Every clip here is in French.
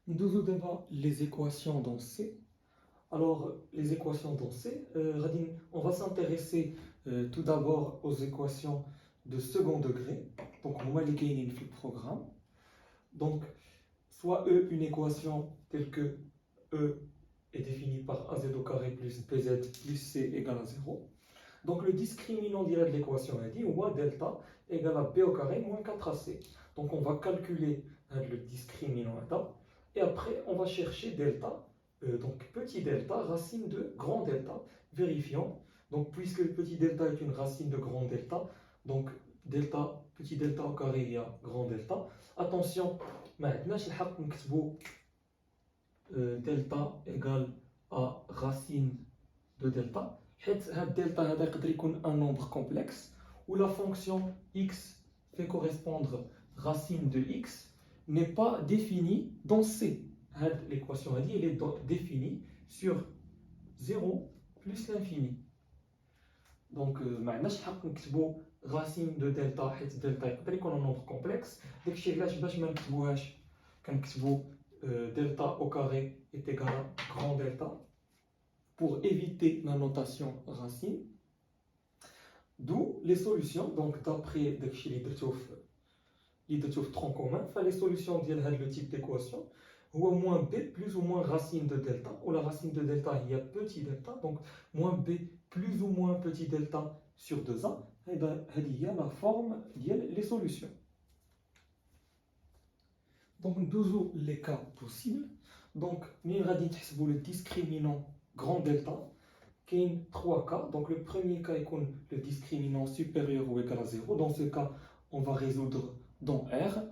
ندوزو دابا les équations dans C. Alors, les équations dans C, on va s'intéresser tout d'abord aux équations de second degré. Donc, on va les gagner dans le programme. Donc, soit E, une équation telle que E est définie par AZ au carré plus BZ plus C égale à 0. Donc, le discriminant de l'équation est dit, ou delta égale à B au carré moins 4AC. Donc, on va calculer le discriminant et après, on va chercher delta. Donc petit delta, racine de grand delta, vérifiant. Donc puisque petit delta est une racine de grand delta, donc delta, petit delta au carré, il y a grand delta. Attention, maintenant, delta égale à racine de delta. Delta est un nombre complexe où la fonction x fait correspondre racine de x n'est pas définie dans C. L'équation elle est définie sur 0 plus l'infini. Donc, racine de delta, delta est un nombre complexe. Delta au carré est égal à grand delta pour éviter la notation racine. D'où les solutions. Donc, d'après les tronc commun, les solutions de le type d'équation. Ou moins b plus ou moins racine de delta, ou la racine de delta il y a petit delta, donc moins b plus ou moins petit delta sur 2a, et il y a la forme, il y a les solutions. Donc nous les cas possibles. Donc nous avons le discriminant grand delta, qui est 3 cas. Donc le premier cas est le discriminant supérieur ou égal à 0. Dans ce cas, on va résoudre dans R.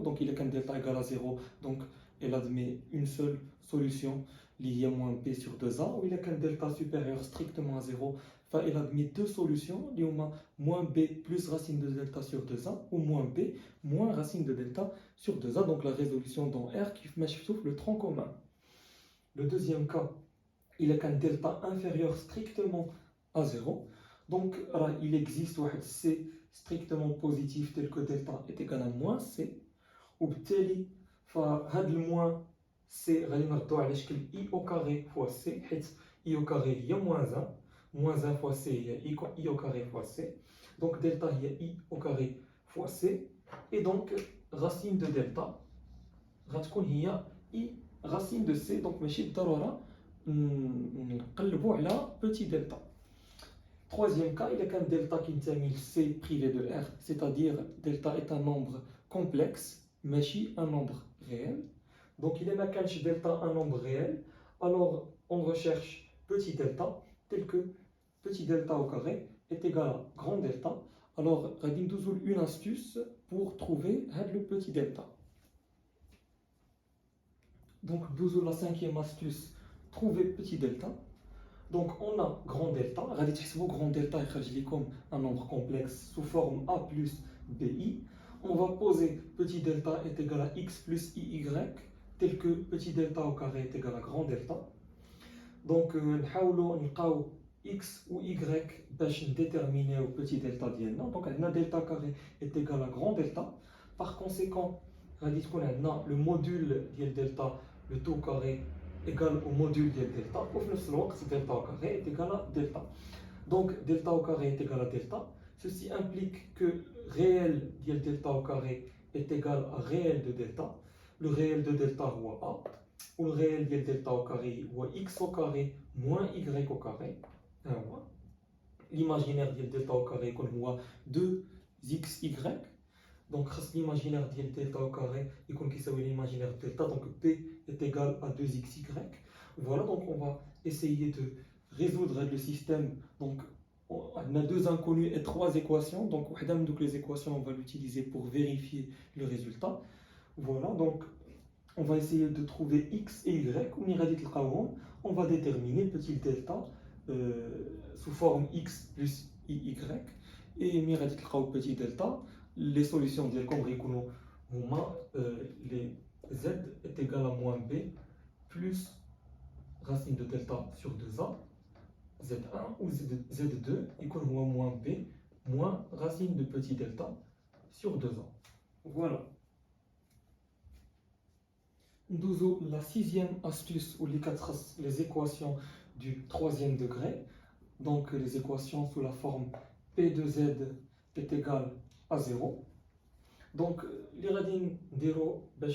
Donc il est qu'un delta égal à 0, donc elle admet une seule solution liée à moins b sur 2a, ou il est qu'un delta supérieur strictement à 0, elle admet deux solutions liées à moins b plus racine de delta sur 2a, ou moins b moins racine de delta sur 2a, donc la résolution dans R qui met le tronc commun. Le deuxième cas, il est qu'un delta inférieur strictement à 0, donc il existe C strictement positif tel que delta est égal à moins C, ou بالتالي فهاد الموان C غادي نردو على شكل I au carré fois C, حيت I au carré هي moins 1 fois C هي I au carré fois C, donc delta هي I au carré fois C, et donc racine de delta غتكون هي I racine de C, donc ماشي بالضرورة نقلبو على petit delta. Troisième cas, il est qu'un delta qui termine C privé de R, c'est-à-dire delta est un nombre complexe, mais un nombre réel. Donc il est qu'un delta un nombre réel, alors on recherche petit delta, tel que petit delta au carré est égal à grand delta. Alors, on a une astuce pour trouver le petit delta. Donc, la cinquième astuce, trouver petit delta. Donc on a grand delta, grand delta est comme un nombre complexe sous forme A plus BI. On va poser petit delta est égal à x plus IY, tel que petit delta au carré est égal à grand delta. Donc on x ou y pour déterminer le petit delta ديالنا. Donc on a delta carré est égal à grand delta. Par conséquent, on a le module de delta, le tout carré égal au module de delta, ou le delta au carré est égal à delta. Donc delta au carré est égal à delta. Ceci implique que réel de delta au carré est égal à réel de delta. Le réel de delta est A, ou le réel de delta au carré est x au carré moins y au carré. L'imaginaire de delta au carré est 2xy. Donc l'imaginaire de delta au carré est l'imaginaire de delta, donc P est égal à 2xy. Voilà, donc on va essayer de résoudre le système. Donc on a deux inconnus et trois équations. Donc les équations, on va l'utiliser pour vérifier le résultat. Voilà, donc on va essayer de trouver x et y. On va déterminer petit delta sous forme x plus y. Et petit delta, les solutions de les z est égal à moins b plus racine de delta sur 2a, z1 ou z2 égale moins b moins racine de petit delta sur 2a. Voilà. Nous la sixième astuce où les équations du troisième degré, donc les équations sous la forme P de Z est égal à 0. Donc, les radines d'Ero, le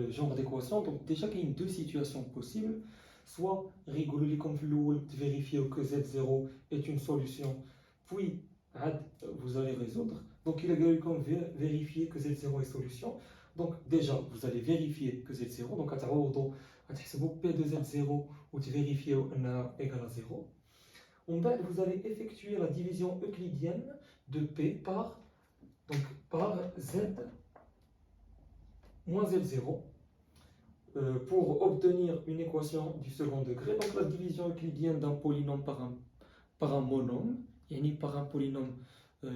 genre d'équation, donc déjà qu'il y a deux situations possibles, soit rigolo comme vérifier que Z0 est une solution, puis vous allez résoudre. Donc il a fallu comme vérifier que Z0 est solution. Donc déjà vous allez vérifier que Z0, donc P de Z0 ou vérifier égal à 0. Vous allez effectuer la division euclidienne de P par Z moins Z0 pour obtenir une équation du second degré. Donc la division euclidienne d'un polynôme par un monôme, par un polynôme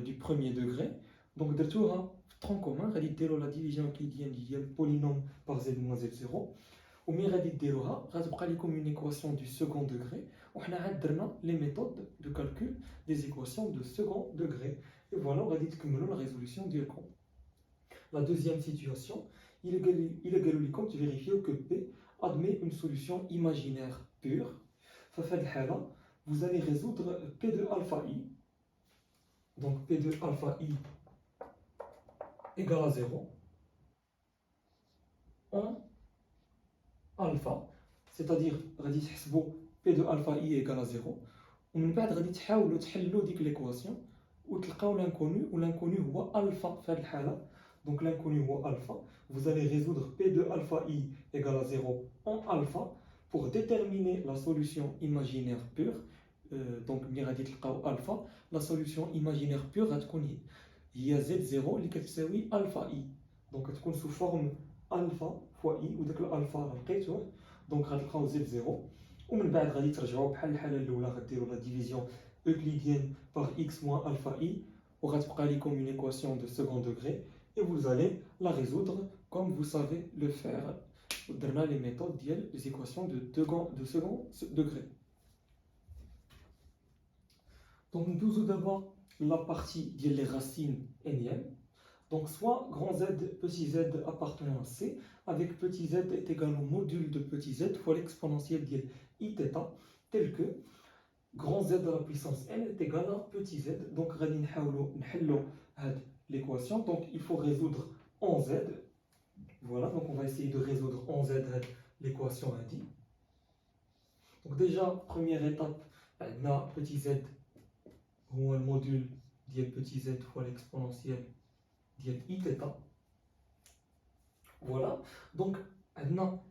du premier degré. Donc de tout un tronc commun, la division euclidienne du polynôme par Z moins Z0. Ou bien comme une équation du second degré. On a les méthodes de calcul des équations de second degré. Et voilà, on va dire que la résolution du compte. La deuxième situation, il est comme tu vérifies que P admet une solution imaginaire pure. Vous allez résoudre P de alpha i. Donc P de alpha i égale à 0 en alpha, c'est-à-dire P de alpha i égale à 0. ومن بعد غادي تحاولوا تحلوا ديك l'équation وتلقاو l'inconnu ou l'inconnu هو alpha في هذه الحالة. Donc l'inconnu هو alpha. Vous allez résoudre P de alpha i égale à 0 en alpha pour déterminer la solution imaginaire pure. Donc ملي غادي تلقاو alpha, la solution imaginaire pure غتكون هي Z0 اللي كتساوي alpha i. Donc غتكون sous forme alpha fois i وداك الالفا لقيتوه. دونك غتلقاو Z0 ومن بعد غادي ترجعوا بحال الحاله الاولى غديروا لا ديفيزيون euclidienne par x moins alpha i وغتبقى لكم une équation de second degré et vous allez la résoudre comme vous savez le faire. درنا les méthodes ديال les équations de second degré. Donc nous avons d'abord la partie des racines énième. Donc soit grand Z, petit z appartenant à C, avec petit z est égal au module de petit z fois l'exponentielle de I θ, tel que grand Z à la puissance n est égal à petit z. Donc l'équation, donc il faut résoudre en Z. Voilà, donc on va essayer de résoudre en Z l'équation indique. Donc déjà, première étape, on a petit z ou un module de petit z fois l'exponentielle de I θ. Voilà, donc on a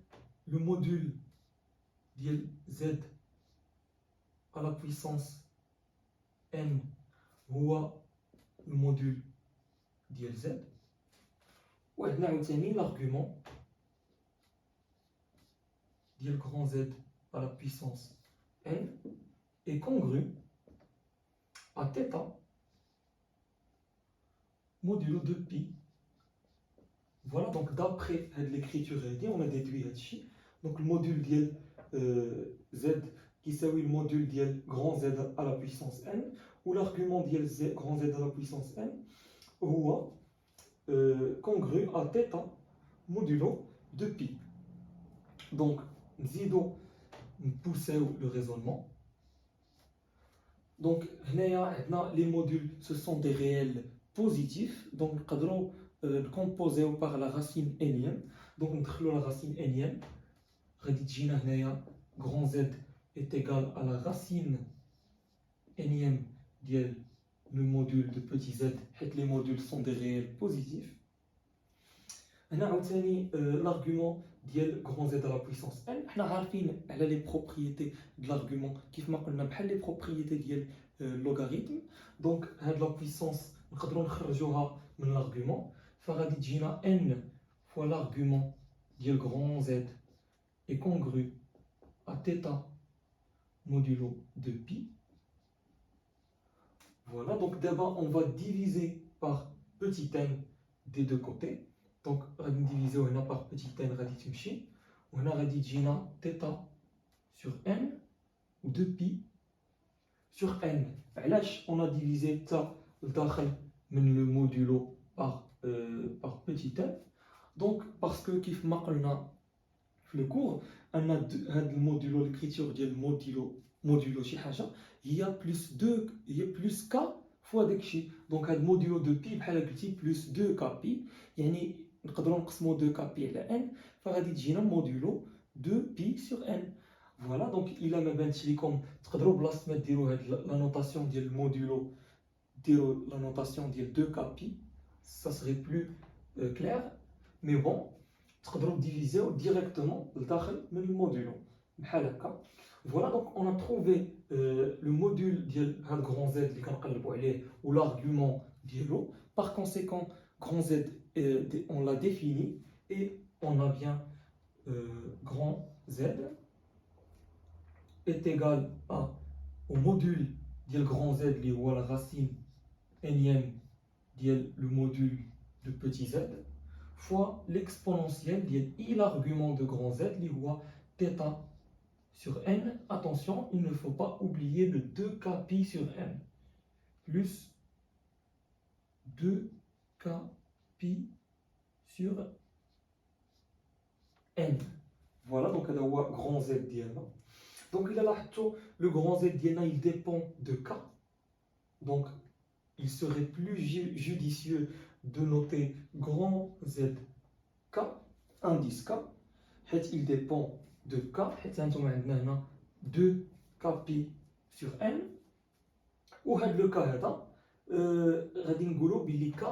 le module de z à la puissance n ou le module de z. On a obtenu l'argument de grand Z à la puissance n est congru à θ modulo de pi. Voilà, donc d'après l'écriture, on a déduit ici. Donc le module z qui s'appelle le module grand Z à la puissance n, ou l'argument grand Z à la puissance n, ou congru à θ modulo de pi. Donc, nous poussons le raisonnement. Donc, les modules, ce sont des réels positifs. Donc, nous pouvons composer par la racine énième. Donc, nous avons la racine énième. Grand Z est égal à la racine énième du module de petit z. Les modules sont des réels positifs. On a obtenu l'argument grand Z à la puissance n. On a vu les propriétés de l'argument qui font les propriétés du logarithme. Donc, la puissance, nous pouvons sortir de l'argument. N fois l'argument grand Z est congru à θ modulo de pi. Voilà, donc d'abord on va diviser par petit n des deux côtés. Donc on va diviser par petit n, on a dit θ sur n ou 2 pi sur n. On a divisé le modulo par petit n. Donc, parce que كيف ما قلنا في le cours, هذا الموديلو l'écriture ديال modulo شي حاجه هي plus k fois داكشي. دونك هذا الموديلو دو بي بحال قلتي بلس 2 k بي، يعني نقدروا نقسموا 2 k بي على n، فغادي تجينا موديلو 2 بي sur n. فوالا دونك الا ما بانتش لكم تقدروا بلاصه ما ديروا هاد لا نوتاسيون ديال الموديلو ديروا لا نوتاسيون ديال 2 k بي، ça serait plus clair. Mais bon, تقدروا ديفيزيو ديريكتومون لداخل من الموديلو بحال هكا. Voilà, donc on a trouvé le module ديال هاد grand Z اللي كنقلبوا عليه ou l'argument ديالو. Par conséquent, grand Z on l'a défini et on a bien grand Z est égal au module ديال grand Z اللي هو la racine énième ديال le module de petit z fois l'exponentielle de i l'argument de grand Z, qui est θ sur n. Attention, il ne faut pas oublier le 2k pi sur n, plus 2k pi sur n. Voilà, donc il y a grand Z diana. Donc il a là, le grand Z diana, il dépend de k. Donc il serait plus judicieux de noter grand Z k, indice k, il dépend de k, de kp sur n. Ou le cas غادي نقولوا بلي k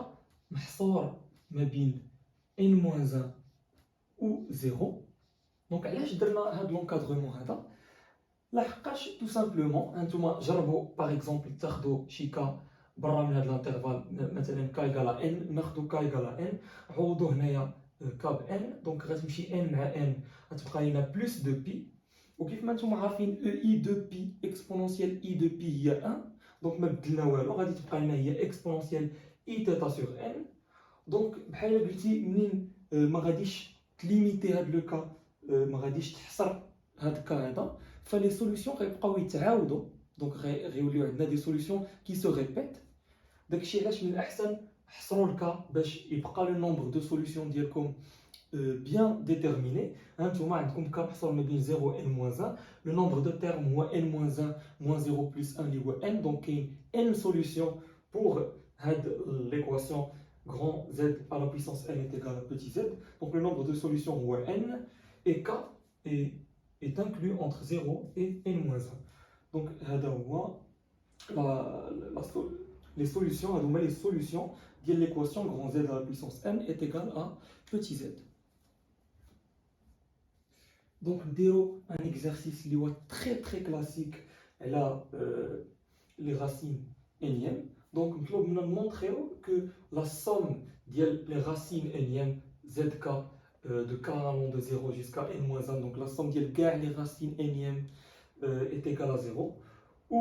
محصور ما بين n-1 ou 0. Donc علاش درنا هذا l'encadrement هذا؟ لحقاش tout simplement انتوما جربوا par exemple تاخذوا شي k برا من هذا الانترفال، مثلا k égale n، ناخذوا k égale n، عوضوا هنايا k بn، دونك غتمشي n مع n غتبقى لنا بلس دو بي. وكيف ما نتوما عارفين اي دو بي اكسبونونسيال اي دو بي هي 1، دونك ما بدلنا والو، غادي تبقى لنا هي اكسبونونسيال اي تيتا سور ان. دونك بحال قلتي منين ما غاديش تليميتي هاد لو كا، ما غاديش تحصر هاد الكا هذا، فلي سوليوشن غيبقاو يتعاودوا، دونك غيوليو عندنا دي سوليوشن كي سو ريبيت. داكشي علاش من الاحسن حصروا الكا باش يبقى لو نومبر دو سوليوشن ديالكم bien déterminé. Hantouma عندكم k محصور ما بين 0 و n-1. Le nombre de termes هو n-1 moins 0 plus 1 اللي هو n. Donc كاين n solutions pour l'équation grand Z à la puissance n est égal à petit z. Donc le nombre de solutions هو n et k est inclus entre 0 et n-1. Donc هذا هو les solutions, les solutions de l'équation grand Z à la puissance n est égal à petit z. Donc, un exercice qui est très très classique, elle a les racines énièmes. Donc, nous allons montrer que la somme des racines énièmes, zk, de k allant de 0 jusqu'à n-1, donc la somme des les racines énièmes est égale à 0, où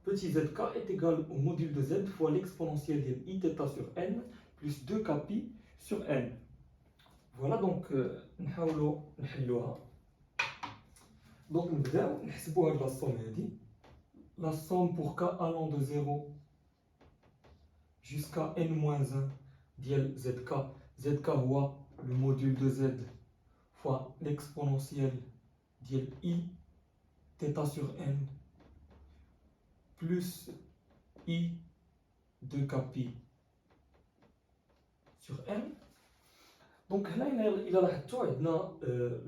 petit zk est égal au module de z fois l'exponentielle de iθ sur n plus 2k pi sur n. Voilà, donc, nous allons donc nous allons la somme la somme pour k allant de 0 jusqu'à n-1 dial zk. Zk voit le module de z fois l'exponentielle dial i θ sur n plus i de kpi sur n. Donc là il a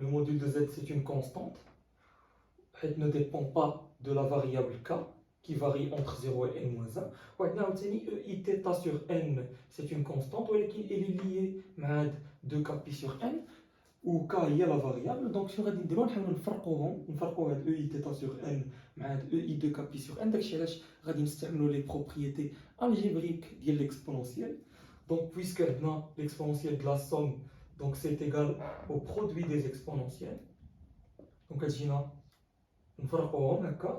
le module de z, c'est une constante. Elle ne dépend pas de la variable k qui varie entre 0 et n-1. Iθ sur n, c'est une constante, elle est liée à 2kπ sur n, où k est la variable. Donc, si on va dire, on va Iθ sur n avec i 2kπ sur n, on va utiliser les propriétés algébriques de l'exponentielle. Donc, puisque l'exponentielle de la somme, donc c'est égal au produit des exponentielles. Donc,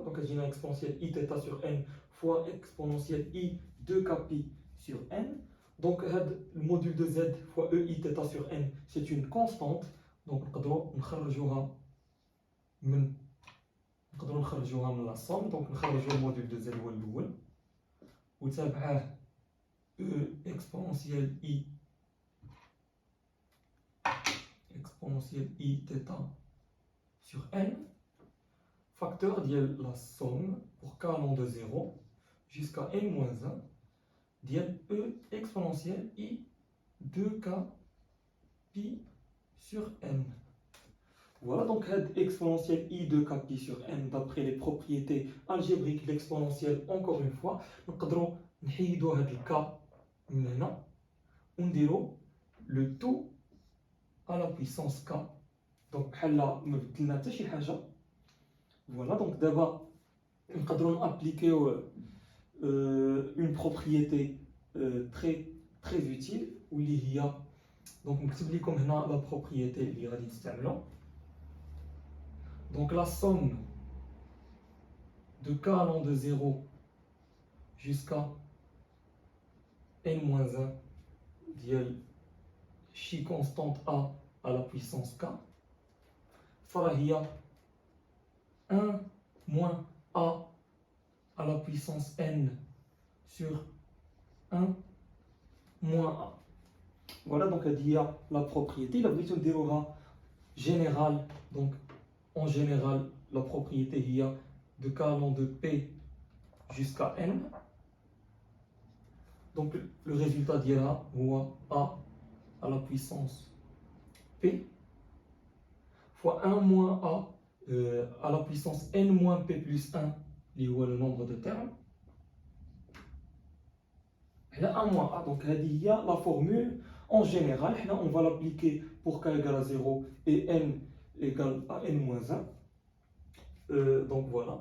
donc j'ai une exponentielle iθ sur n fois exponentielle i 2kπ sur n. Donc le module de z fois e iθ sur n, c'est une constante. Donc نقدروا نخرجوها من la somme. Donc نخرجوا le module de z هو الاول وتابعه e exponentielle i exponentielle I θ sur N, facteur de la somme pour k allant de 0 jusqu'à n-1 dièle E exponentielle I 2k pi sur N. Voilà donc exponentielle I 2k pi sur N d'après les propriétés algébriques de l'exponentielle. Encore une fois, nous pouvons نحيدو هاد الك من هنا ونديرو le tout à la puissance k. Donc بحال ما بدلنا حتى شي حاجه. Voilà donc d'abord nous pouvons appliquer une propriété très utile واللي هي donc نكتب لكم هنا la propriété اللي غادي نستعملو. Donc la somme de k allant de 0 jusqu'à n-1 ديال chi constante a à la puissance k فراهي 1 moins a à la puissance n sur 1 moins a. Voilà donc il y a la propriété. La version dérivera générale. Donc en général, la propriété il y a de k allant de p jusqu'à n. Donc le résultat dira a à la puissance p fois 1 moins a à la puissance n moins p plus 1, qui est le nombre de termes. Et là 1 moins a, donc il y a la formule en général, on va l'appliquer pour k égale à 0 et n égale à n moins 1. Donc voilà.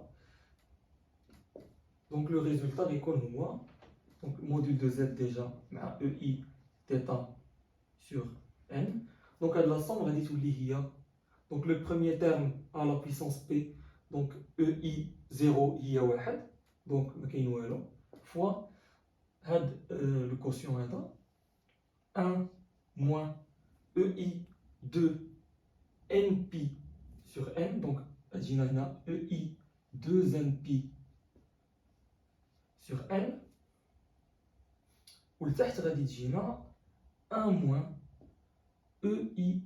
Donc le résultat est comme moi. Donc module de z déjà, EI θ sur n. Donc la somme, on va dire tout l'IA. Donc le premier terme à la puissance p, donc EI 0 IA 1, donc fois le quotient 1 moins EI 2 npi sur n, donc EI 2 npi sur n. ولتحت غادي تجينا 1 moins EI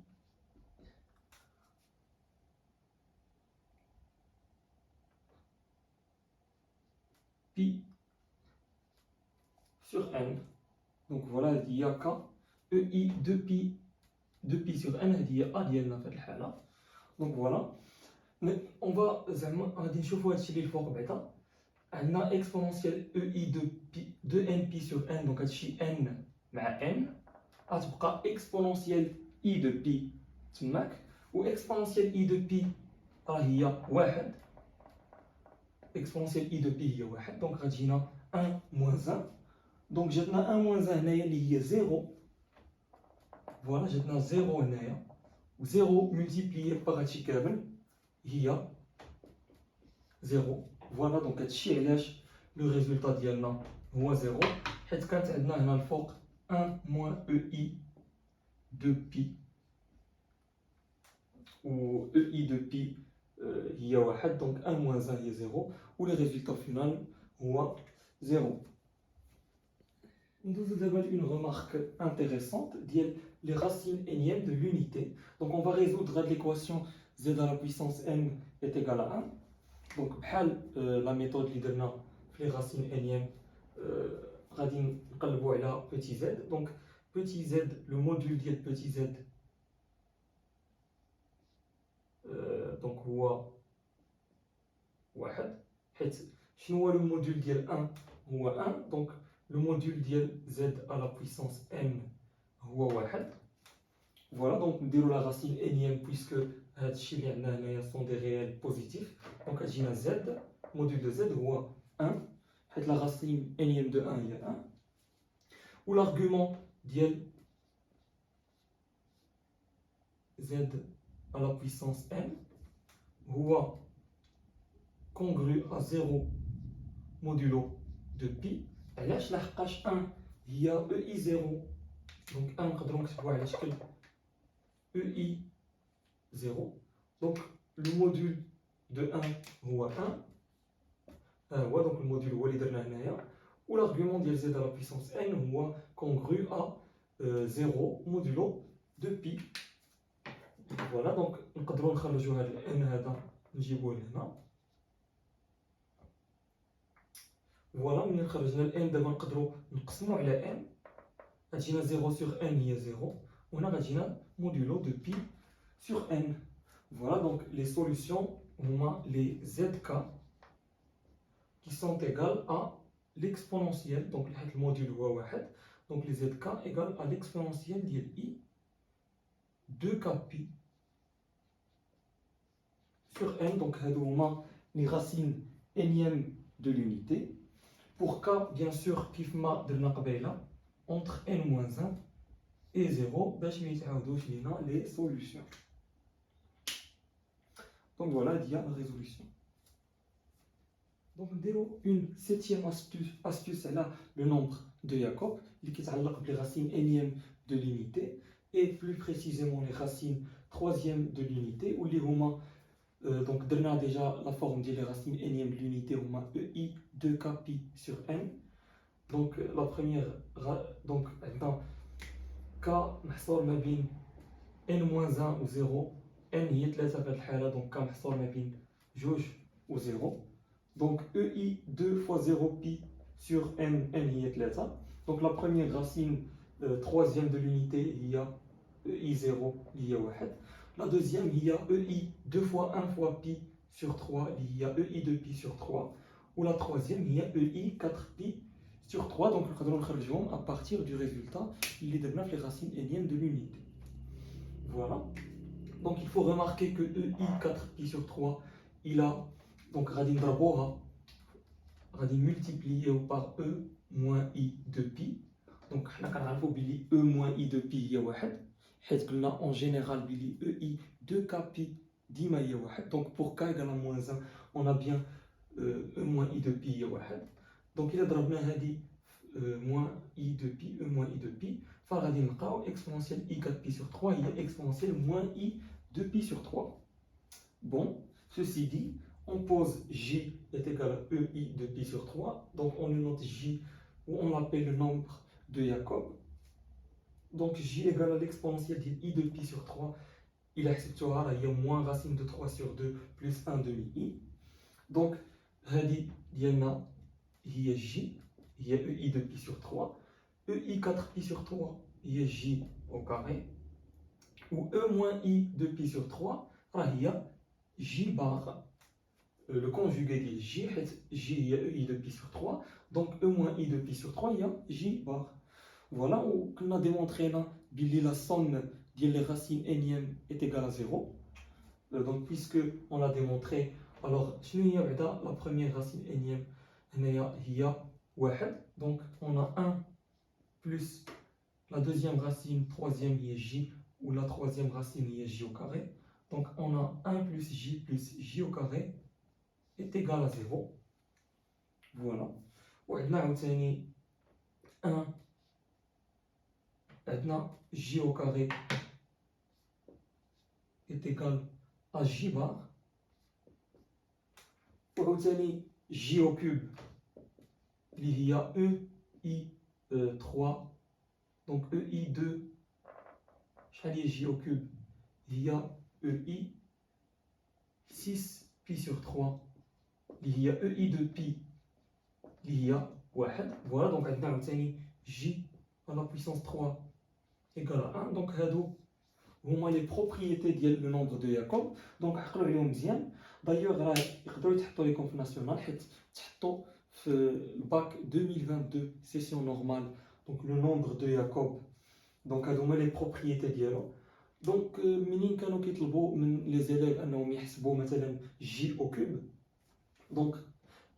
pi sur n. Donc voilà, il y a k EI 2pi sur n, il y a a ديالنا في هذه الحالة. Donc voilà. Mais on va غادي نشوفوا هادشي اللي الفوق بعدا. عندنا exponentielle EI 2npi sur n, donc هادشي n مع n غتبقى exponentielle I de pi تماك و exponentielle I de pi راه هي 1. exponentielle I de pi هي 1 donc غتجينا 1 moins 1. donc جاتنا 1 moins 1 هنايا اللي هي 0. فوالا جاتنا 0 هنايا و 0 multiplié par هادشي كامل هي 0. فوالا دونك هادشي علاش لو ريزولطا ديالنا هو 0 حيت كانت عندنا هنا الفوق 1 moins EI de pi ou EI de pi هي 1 donc 1 moins 1 هي 0 و le résultat final هو 0. Nous avons une remarque intéressante ديال les racines énièmes de l'unité. Donc on va résoudre l'équation z à la puissance n est égale à 1. Donc بحال la méthode اللي درنا في les racines énièmes غادي نقلبوا على petit z. Donc petit z, le module ديال petit z donc هو 1 حيت شنو هو le module ديال 1 هو 1 donc le module ديال z à la puissance n هو 1. Voilà donc نديرو la racine énième puisque هادشي اللي عندنا هنايا sont des réels positifs. donc غتجينا z module de z هو 1 حيت la racine énième de 1 هي 1 و l'argument ديال z à la puissance n هو congru à 0 modulo de pi. علاش لحقاش 1 هي EI 0 donc 1 نقدروا نكتبوها على شكل EI 0 donc le module de 1 هو 1 هو donc le module هو اللي درنا هنايا و l'argument ديال z à la puissance n هو congru à 0 modulo de pi. Voilà, donc نقدروا نخرجوا هذا الان هذا نجيبوه لهنا. فوالا ملي خرجنا الان دابا نقدروا نقسموا على ان، غتجينا 0 sur n هي 0 وهنا غتجينا modulo de pi sur n. Voilà donc les solutions هما les zk qui sont égales à l'exponentielle, donc le module هو واحد، donc les zk égale à l'exponentielle ديال i 2k pi sur n. Donc هادو هما les racines énièmes de l'unité. Pour k, bien sûr, كيف ما درنا قبيله entre n-1 et 0 باش ما يتعاودوش لينا les solutions. Donc voilà, il y a la résolution. Donc نديرو une septième astuce على le nombre de Jacob اللي كيتعلق les racines énièmes de l'unité et plus précisément les racines troisième de l'unité واللي هما donc درنا déjà la forme des racines énièmes de l'unité هما EI 2k pi sur n. Donc la première donc عندنا k محصور ما بين n-1 و 0، n هي 3 في هذه الحالة، donc k محصور ما بين 2 و 0. Donc EI 2 fois 0 pi sur n, n هي 3. Donc la première racine troisième de l'unité هي EI 0 اللي هي 1. La deuxième هي EI 2 fois 1 fois pi sur 3 اللي هي EI 2 pi sur 3. Ou la troisième هي EI 4 pi sur 3. Donc نقدروا نخرجوهم à partir du résultat اللي درنا في les racines énièmes de l'unité. Voilà. Donc il faut remarquer que EI 4 pi sur 3 il a donc غادي نضربوها غادي نملتيبليو par E moins I de pi. Donc حنا كنعرفوا بلي E moins I de pi هي واحد حيت قلنا en général بلي EI 2k pi ديما هي واحد. Donc pour k égale à moins 1 on a bien E moins I de pi هي واحد. Donc إلا ضربنا هادي moins I de pi E moins I de pi فغادي نلقاو exponentielle I 4 pi sur 3 هي exponentielle moins I de pi sur 3. Bon, ceci dit, on pose J est égal à EI de pi sur 3, donc on note J ou on l'appelle le nombre de Jacob. Donc J égale à l'exponentielle de I de pi sur 3, il acceptera il y a moins racine de 3 sur 2 plus 1 demi I. Donc هذه ديالنا هي J هي EI de pi sur 3, EI 4 pi sur 3 هي J au carré, ou E moins I de pi sur 3 هي J bar. Le conjugué de J, J il y a EI de pi sur 3, donc E moins I de pi sur 3, il y a J bar. Voilà, on a démontré là, la somme des racines énièmes est égale à 0. Donc, puisque on l'a démontré, alors, la première racine énième, il y a 1. Donc, on a 1 plus la deuxième racine, troisième, il y a J, ou la troisième racine, il y a J au carré. Donc, on a 1 plus J au carré est égal à 0. Voilà. وعندنا عاوتاني 1 عندنا J au carré est égal à J bar. وعاوتاني J au cube اللي هي EI 3. Donc EI 2 شحال هي J au cube هي EI 6 pi sur 3 اللي هي EI de pi اللي هي 1. Voilà, donc عندنا عاوتاني J à la puissance 3 égale à 1. Donc هادو هما les propriétés ديال le nombre de Jacob. Donc عقلوا عليهم مزيان. D'ailleurs راه يقدروا يتحطوا لكم في ناسيونال حيت تحطوا في الباك 2022 session normale. Donc le nombre de Jacob. Donc هادو هما les propriétés ديالو. Donc منين كانوا كيطلبوا من les élèves انهم يحسبوا مثلا J au cube. Donc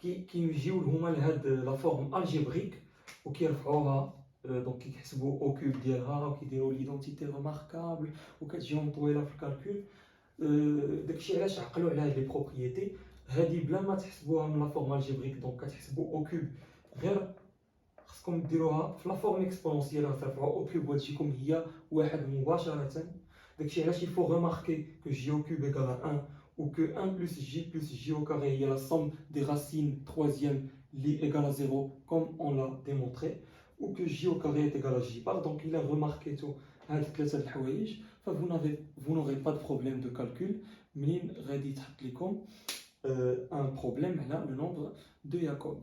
كيجيو هما لهاد لا فورم الجبريك وكيرفعوها دونك كيحسبوا او كوب ديالها وكيديروا ليدونتيتي ريماركابل وكتجيهم طويله في الكالكول. داكشي علاش عقلوا على هاد لي بروبريتي هادي بلا ما تحسبوها من لا فورم الجبريك. دونك كتحسبوا او كوب غير خصكم ديروها في لا فورم اكسبونونسيال غترفعوا او كوب وتجيكم هي واحد مباشره. داكشي علاش il faut remarquer que j au cube égale à 1 ou que 1 plus j au carré il y a la somme des racines troisième égale à 0 comme on l'a démontré, ou que j au carré est égal à j bar. Donc il a remarqué tout هاد ثلاثة الحوايج vous n'aurez pas de problème de calcul منين غادي يتحط لكم un problème على le nombre de Jacob.